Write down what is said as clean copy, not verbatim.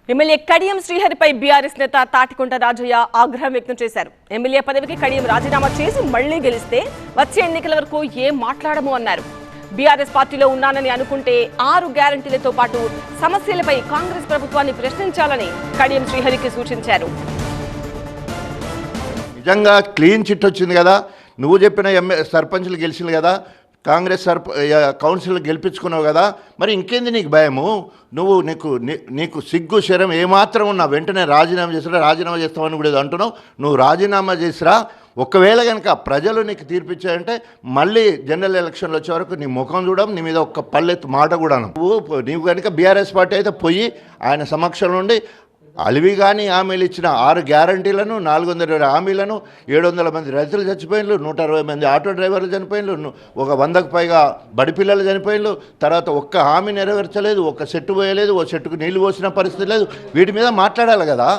MLA Kadiyam శ్రీహరిపై BRS నేత తాటికొండ రాజయ్య ఆగ్రహం వ్యక్తం చేశారు. ఎమ్మెల్యే పదవికి కడియం రాజీనామా చేసి మళ్లీ గెలిస్తే వచ్చే ఎన్నికల వరకు ఏం మాట్లాడము అన్నారు. బీఆర్ఎస్ పార్టీలో ఉన్నానని అనుకుంటే 6 గ్యారంటీలతో పాటు సమస్యలపై కాంగ్రెస్ ప్రభుత్వాన్ని ప్రశ్నించాలని కడియం శ్రీహరికి సూచించారు. నిజంగా క్లీన్ చిట్ వచ్చింది కదా, నువ్వు చెప్పిన సర్పంచ్లు గెలిచింది కదా, కాంగ్రెస్ కౌన్సిల్ గెలిపించుకున్నావు కదా, మరి ఇంకేంది నీకు భయము? నీకు సిగ్గు శరం ఏమాత్రం ఉన్నా వెంటనే రాజీనామా చేస్తామని కూడా అంటున్నావు. నువ్వు రాజీనామా చేసిరా. ఒకవేళ కనుక ప్రజలు నీకు తీర్పిచ్చాయంటే మళ్ళీ జనరల్ ఎలక్షన్లు వచ్చే వరకు నీ ముఖం చూడడం, నీ మీద ఒక్క పల్లెత్తు మాట కూడా నీవు కనుక బీఆర్ఎస్ పార్టీ అయితే పోయి ఆయన సమక్షంలో ఉండి అలివి కానీ హామీలు ఇచ్చిన 6 గ్యారంటీలను, 420 హామీలను, 700 మంది రైతులు చచ్చిపోయినలు, 160 మంది ఆటో డ్రైవర్లు చనిపోయినలు, ఒక 100కు పైగా బడి పిల్లలు చనిపోయినలు, తర్వాత ఒక్క హామీ నెరవేర్చలేదు, ఒక్క చెట్టు పోయలేదు, ఓ చెట్టుకు నీళ్లు పోసిన పరిస్థితి లేదు. వీటి మీద మాట్లాడాలి కదా.